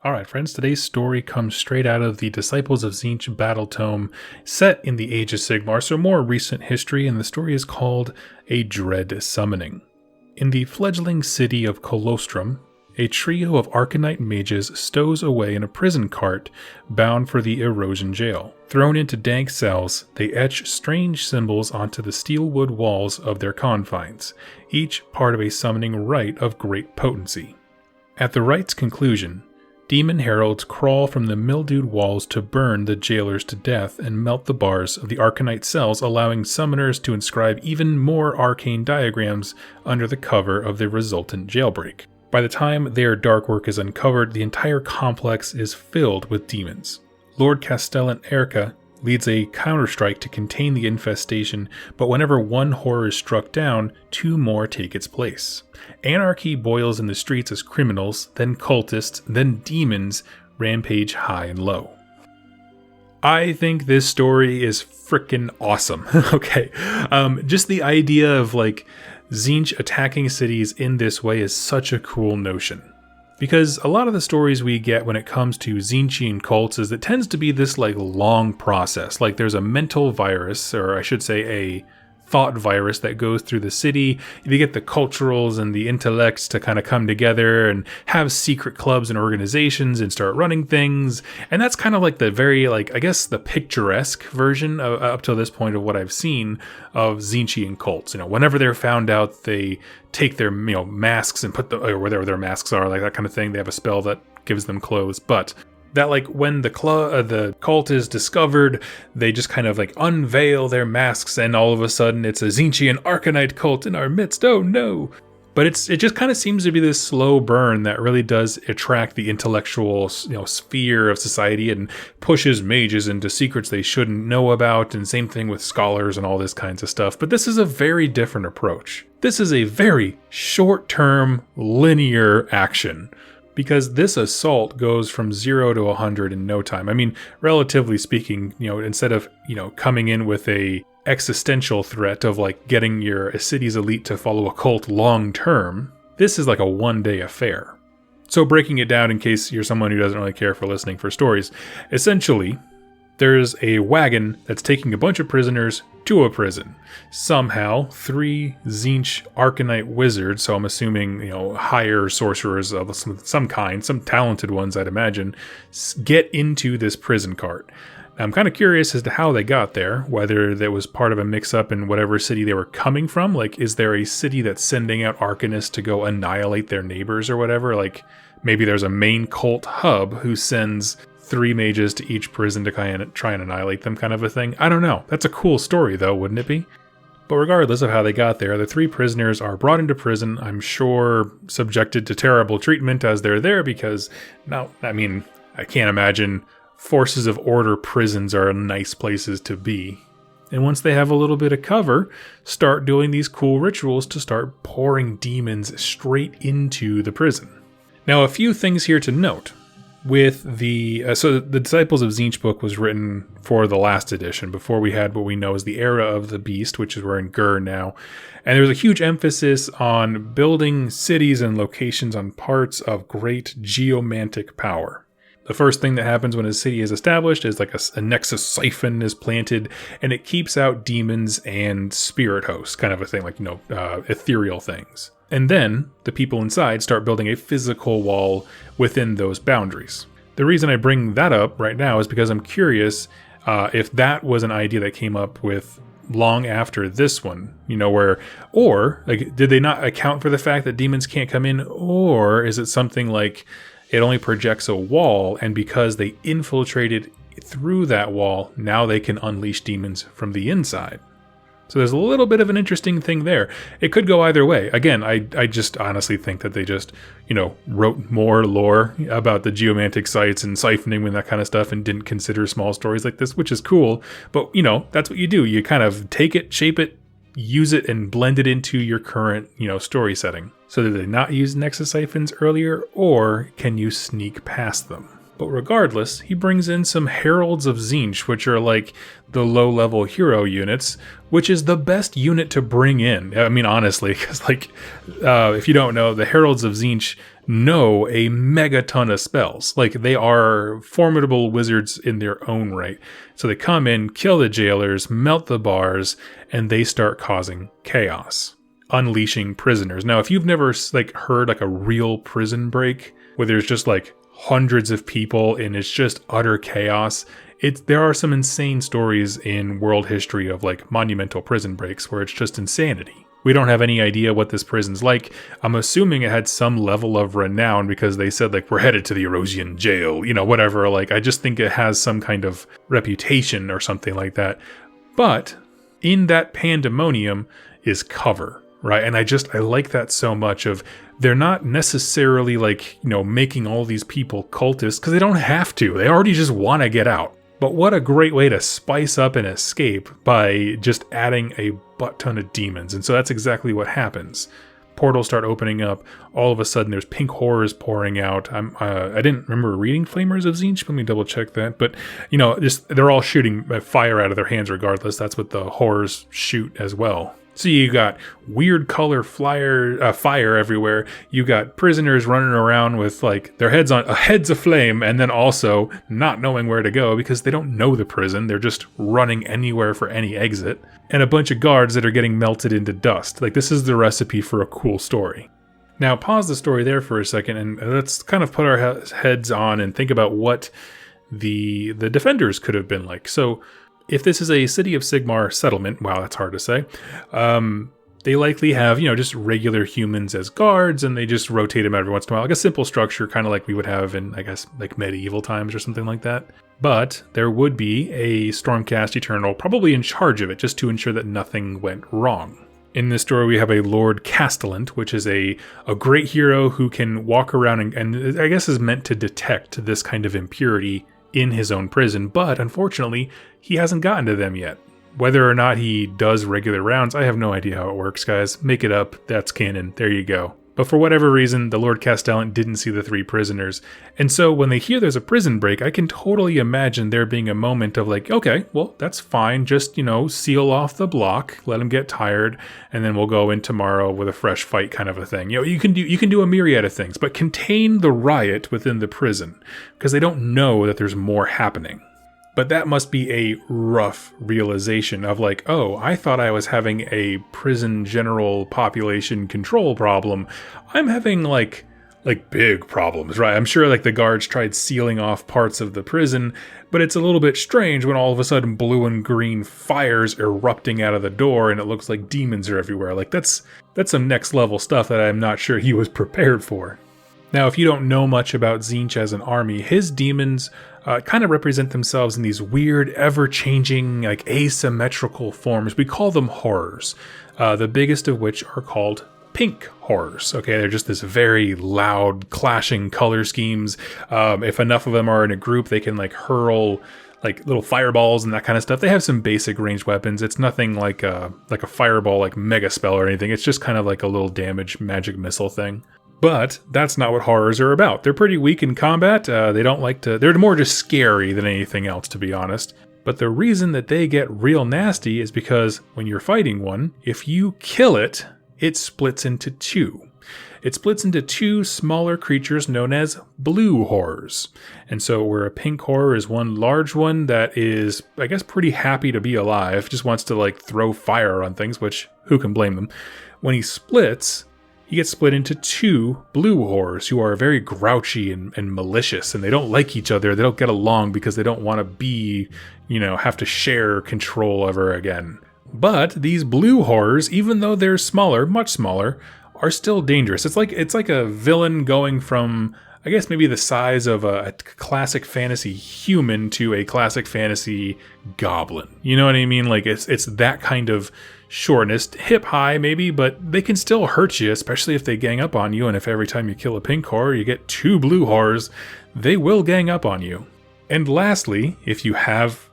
Alright friends, today's story comes straight out of the Disciples of Tzeentch Battletome, set in the Age of Sigmar, so more recent history, and the story is called A Dread Summoning. In the fledgling city of Colostrum, a trio of Arcanite mages stows away in a prison cart bound for the Erosion Jail. Thrown into dank cells, they etch strange symbols onto the steel wood walls of their confines, each part of a summoning rite of great potency. At the rite's conclusion, demon heralds crawl from the mildewed walls to burn the jailers to death and melt the bars of the Arcanite cells, allowing summoners to inscribe even more arcane diagrams under the cover of the resultant jailbreak. By the time their dark work is uncovered, the entire complex is filled with demons. Lord Castellan Erka leads a counterstrike to contain the infestation, but whenever one horror is struck down, two more take its place. Anarchy boils in the streets as criminals, then cultists, then demons rampage high and low. I think this story is frickin' awesome. Okay, just the idea of Tzeentch attacking cities in this way is such a cool notion. Because a lot of the stories we get when it comes to Tzeentchian cults is it tends to be this long process. There's a mental virus, or I should say a thought virus that goes through the city. You get the culturals and the intellects to kind of come together and have secret clubs and organizations and start running things. And that's kind of the very, I guess the picturesque version up to this point of what I've seen of Tzeentchian cults. Whenever they're found out, they take their, masks and put or whatever their masks are, that kind of thing. They have a spell that gives them clothes. But that when the cult is discovered, they just kind of unveil their masks, and all of a sudden it's a Tzeentchian Arcanite cult in our midst. Oh no! But it just kind of seems to be this slow burn that really does attract the intellectual sphere of society and pushes mages into secrets they shouldn't know about, and same thing with scholars and all this kinds of stuff. But this is a very different approach. This is a very short-term, linear action. Because this assault goes from 0 to 100 in no time. I mean, relatively speaking, instead of, coming in with a existential threat of getting a city's elite to follow a cult long term, this is a one-day affair. So breaking it down in case you're someone who doesn't really care for listening for stories, essentially, there's a wagon that's taking a bunch of prisoners to a prison. Somehow, 3 Tzeentch Arcanite wizards, so I'm assuming, higher sorcerers of some kind, some talented ones I'd imagine, get into this prison cart. Now, I'm kind of curious as to how they got there, whether that was part of a mix-up in whatever city they were coming from. Is there a city that's sending out arcanists to go annihilate their neighbors or whatever? Maybe there's a main cult hub who sends 3 mages to each prison to try and annihilate them, kind of a thing. I don't know. That's a cool story, though, wouldn't it be? But regardless of how they got there, the 3 prisoners are brought into prison, I'm sure subjected to terrible treatment as they're there, because, I can't imagine forces of order prisons are nice places to be. And once they have a little bit of cover, start doing these cool rituals to start pouring demons straight into the prison. Now, a few things here to note. With the Disciples of Tzeentch book was written for the last edition, before we had what we know as the Era of the Beast, which is we're in Gur now. And there was a huge emphasis on building cities and locations on parts of great geomantic power. The first thing that happens when a city is established is a Nexus siphon is planted, and it keeps out demons and spirit hosts, kind of a thing, ethereal things. And then the people inside start building a physical wall within those boundaries. The reason I bring that up right now is because I'm curious if that was an idea that came up with long after this one, did they not account for the fact that demons can't come in, or is it something it only projects a wall, and because they infiltrated through that wall, now they can unleash demons from the inside? So there's a little bit of an interesting thing there. It could go either way. Again, I just honestly think that they just, wrote more lore about the geomantic sites and siphoning and that kind of stuff and didn't consider small stories like this, which is cool. But, that's what you do. You kind of take it, shape it, use it, and blend it into your current, story setting. So did they not use Nexus siphons earlier, or can you sneak past them? But regardless, he brings in some Heralds of Tzeentch, which are like the low-level hero units, which is the best unit to bring in. I mean, honestly, because if you don't know, the Heralds of Tzeentch know a megaton of spells. Like, they are formidable wizards in their own right. So they come in, kill the jailers, melt the bars, and they start causing chaos, unleashing prisoners. Now, if you've never heard a real prison break where there's just hundreds of people and it's just utter chaos, there are some insane stories in world history of monumental prison breaks where it's just insanity. We don't have any idea what this prison's like. I'm assuming it had some level of renown because they said we're headed to the Erosian jail, whatever. I just think it has some kind of reputation or something like that. But in that pandemonium is cover, right? And I like that so much of they're not necessarily making all these people cultists because they don't have to. They already just want to get out. But what a great way to spice up an escape by just adding a butt ton of demons. And so that's exactly what happens. Portals start opening up. All of a sudden, there's pink horrors pouring out. I didn't remember reading Flamers of Tzeentch. Let me double check that. But, they're all shooting fire out of their hands regardless. That's what the horrors shoot as well. So you got weird color fire everywhere. You got prisoners running around with their heads aflame, and then also not knowing where to go because they don't know the prison. They're just running anywhere for any exit. And a bunch of guards that are getting melted into dust. This is the recipe for a cool story. Now pause the story there for a second and let's kind of put our heads on and think about what the defenders could have been like. So if this is a City of Sigmar settlement, wow, that's hard to say, they likely have, just regular humans as guards, and they just rotate them every once in a while, like a simple structure, kind of like we would have in, I guess, medieval times or something like that. But there would be a Stormcast Eternal probably in charge of it, just to ensure that nothing went wrong. In this story, we have a Lord Castellant, which is a great hero who can walk around and I guess is meant to detect this kind of impurity in his own prison, but unfortunately, he hasn't gotten to them yet. Whether or not he does regular rounds, I have no idea how it works, guys. Make it up, that's canon, there you go. But for whatever reason, the Lord Castellant didn't see the 3 prisoners. And so when they hear there's a prison break, I can totally imagine there being a moment of okay, well, that's fine. Just, seal off the block, let them get tired, and then we'll go in tomorrow with a fresh fight kind of a thing. You can do a myriad of things, but contain the riot within the prison because they don't know that there's more happening. But that must be a rough realization of oh, I thought I was having a prison general population control problem. I'm having big problems, right? I'm sure the guards tried sealing off parts of the prison, but it's a little bit strange when all of a sudden blue and green fires erupting out of the door and it looks like demons are everywhere. That's some next level stuff that I'm not sure he was prepared for. Now, if you don't know much about Tzeentch as an army, his demons kind of represent themselves in these weird, ever-changing, asymmetrical forms. We call them horrors, the biggest of which are called pink horrors. Okay, they're just this very loud, clashing color schemes. If enough of them are in a group, they can hurl little fireballs and that kind of stuff. They have some basic ranged weapons. It's nothing like a fireball, mega spell or anything. It's just kind of a little damage magic missile thing. But that's not what horrors are about. They're pretty weak in combat. They're more just scary than anything else, to be honest. But the reason that they get real nasty is because when you're fighting one, if you kill it, it splits into 2. It splits into 2 smaller creatures known as blue horrors. And so where a pink horror is one large one that is, I guess, pretty happy to be alive, just wants to throw fire on things, which who can blame them? When he splits, he gets split into 2 blue horrors who are very grouchy and malicious, and they don't like each other. They don't get along because they don't want to be, have to share control ever again. But these blue horrors, even though they're smaller, much smaller, are still dangerous. It's like a villain going from, I guess, maybe the size of a classic fantasy human to a classic fantasy goblin. You know what I mean? It's that kind of shortness, hip high maybe, but they can still hurt you, especially if they gang up on you. And if every time you kill a pink horror, you get 2 blue horrors, they will gang up on you. And lastly, if you have,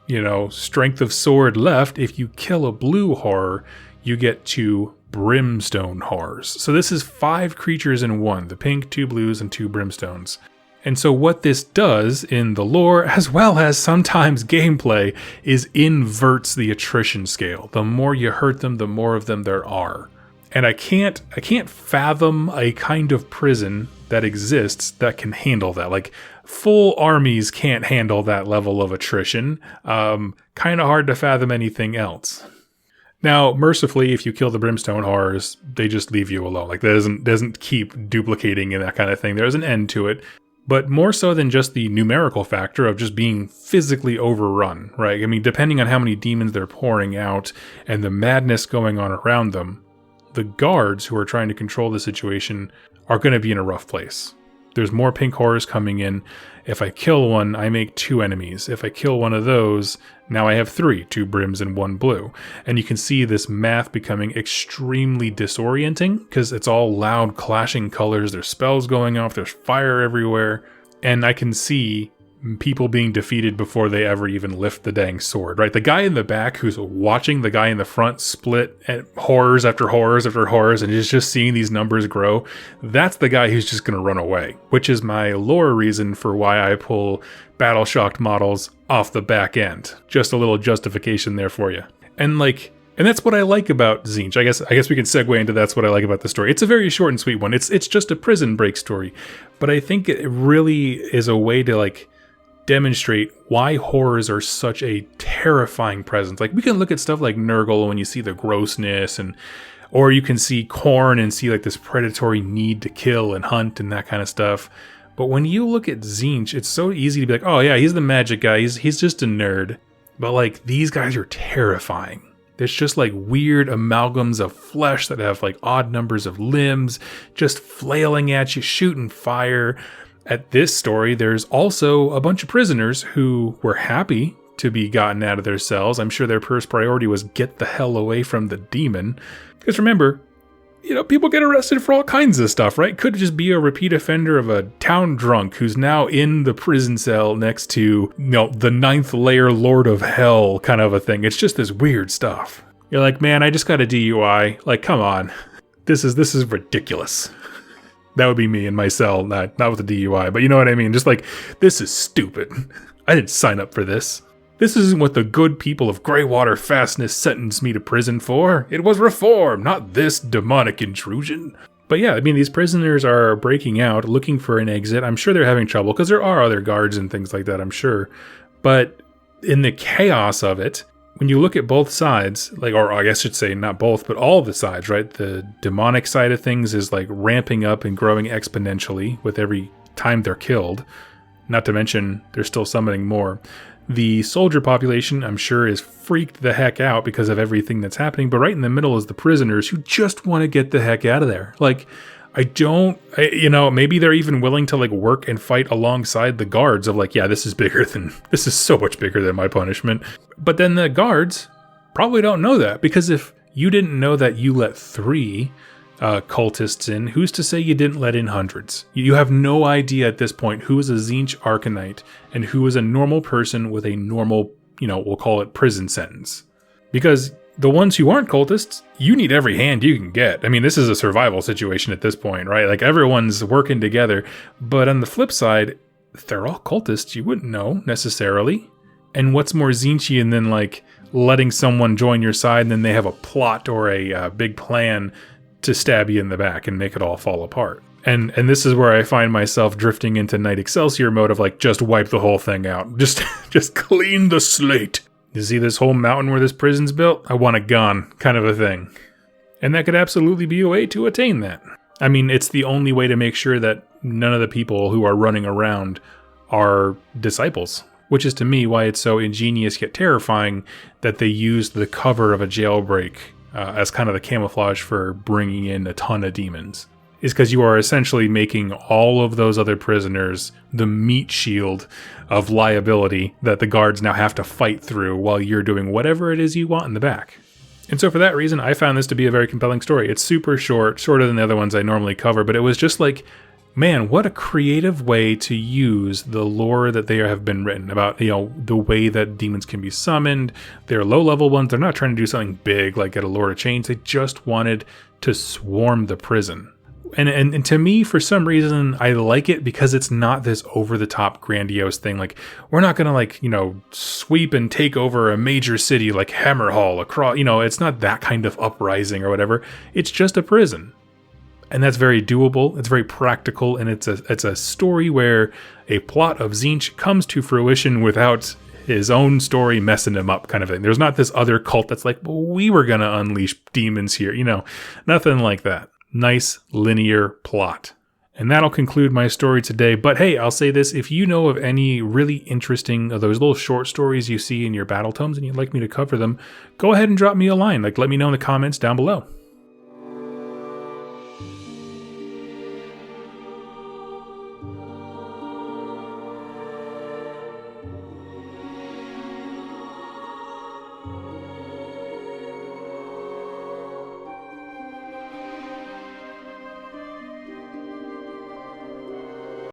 strength of sword left, if you kill a blue horror, you get 2 brimstone horrors. So this is 5 creatures in one, the pink, 2 blues, and 2 brimstones. And so what this does in the lore, as well as sometimes gameplay, is inverts the attrition scale. The more you hurt them, the more of them there are. And I can't fathom a kind of prison that exists that can handle that. Like, full armies can't handle that level of attrition. Kind of hard to fathom anything else. Now, mercifully, if you kill the Brimstone Horrors, they just leave you alone. Like, that doesn't keep duplicating and that kind of thing. There's an end to it. But more so than just the numerical factor of just being physically overrun, right? I mean, depending on how many demons they're pouring out and the madness going on around them, the guards who are trying to control the situation are going to be in a rough place. There's more pink horrors coming in. If I kill one, I make 2 enemies. If I kill one of those, now I have 3, 2 brims and 1 blue. And you can see this math becoming extremely disorienting because it's all loud clashing colors. There's spells going off. There's fire everywhere. And I can see people being defeated before they ever even lift the dang sword, right? The guy in the back who's watching the guy in the front split at horrors after horrors after horrors and is just seeing these numbers grow, that's the guy who's just going to run away, which is my lore reason for why I pull battle-shocked models off the back end. Just a little justification there for you. And that's what I like about Tzeentch. I guess we can segue into that's what I like about the story. It's a very short and sweet one. It's just a prison break story, but I think it really is a way to demonstrate why horrors are such a terrifying presence. Like, we can look at stuff like Nurgle when you see the grossness, or you can see Khorne and see this predatory need to kill and hunt and that kind of stuff. But when you look at Tzeentch, it's so easy to be like, oh yeah, he's the magic guy, he's just a nerd. But these guys are terrifying. There's just weird amalgams of flesh that have odd numbers of limbs, just flailing at you, shooting fire. At this story, there's also a bunch of prisoners who were happy to be gotten out of their cells. I'm sure their first priority was get the hell away from the demon. Because remember, people get arrested for all kinds of stuff, right? Could just be a repeat offender of a town drunk who's now in the prison cell next to, the 9th layer Lord of Hell kind of a thing. It's just this weird stuff. You're like, man, I just got a DUI. Come on. This is ridiculous. That would be me in my cell, not with a DUI, but you know what I mean? Just this is stupid. I didn't sign up for this. This isn't what the good people of Greywater Fastness sentenced me to prison for. It was reform, not this demonic intrusion. But yeah, I mean, these prisoners are breaking out, looking for an exit. I'm sure they're having trouble, because there are other guards and things like that, I'm sure. But in the chaos of it, when you look at both sides, or I guess I should say not both, but all of the sides, right? The demonic side of things is ramping up and growing exponentially with every time they're killed. Not to mention, they're still summoning more. The soldier population, I'm sure, is freaked the heck out because of everything that's happening. But right in the middle is the prisoners who just want to get the heck out of there. Maybe they're even willing to work and fight alongside the guards of this is so much bigger than my punishment. But then the guards probably don't know that, because if you didn't know that you let 3 cultists in, who's to say you didn't let in hundreds? You have no idea at this point who is a Tzeentch Arcanite and who is a normal person with a normal, we'll call it prison sentence. Because the ones who aren't cultists, you need every hand you can get. I mean, this is a survival situation at this point, right? Everyone's working together. But on the flip side, if they're all cultists, you wouldn't know necessarily. And what's more Tzeentchian than letting someone join your side and then they have a plot or a big plan to stab you in the back and make it all fall apart. And this is where I find myself drifting into Knight Excelsior mode of just wipe the whole thing out. Just clean the slate. You see this whole mountain where this prison's built? I want it gone, kind of a thing. And that could absolutely be a way to attain that. I mean, it's the only way to make sure that none of the people who are running around are disciples. Which is to me why it's so ingenious yet terrifying that they use the cover of a jailbreak as kind of the camouflage for bringing in a ton of demons. Is because you are essentially making all of those other prisoners the meat shield of liability that the guards now have to fight through while you're doing whatever it is you want in the back. And so for that reason, I found this to be a very compelling story. It's super short, shorter than the other ones I normally cover, but it was just man, what a creative way to use the lore that they have been written about, the way that demons can be summoned. They're low-level ones. They're not trying to do something big like get a Lord of Chains. They just wanted to swarm the prison. And to me, for some reason, I like it because it's not this over-the-top grandiose thing. Like, we're not gonna, like, you know, sweep and take over a major city like Hammerhall across, you know, it's not that kind of uprising or whatever. It's just a prison. And that's very doable, it's very practical, and it's a story where a plot of Tzeentch comes to fruition without his own story messing him up, kind of thing. There's not this other cult that's like, well, we were gonna unleash demons here, you know, nothing like that. Nice linear plot. And that'll conclude my story today. But hey, I'll say this, if you know of any really interesting of those little short stories you see in your battle tomes and you'd like me to cover them, go ahead and drop me a line. Like, let me know in the comments down below.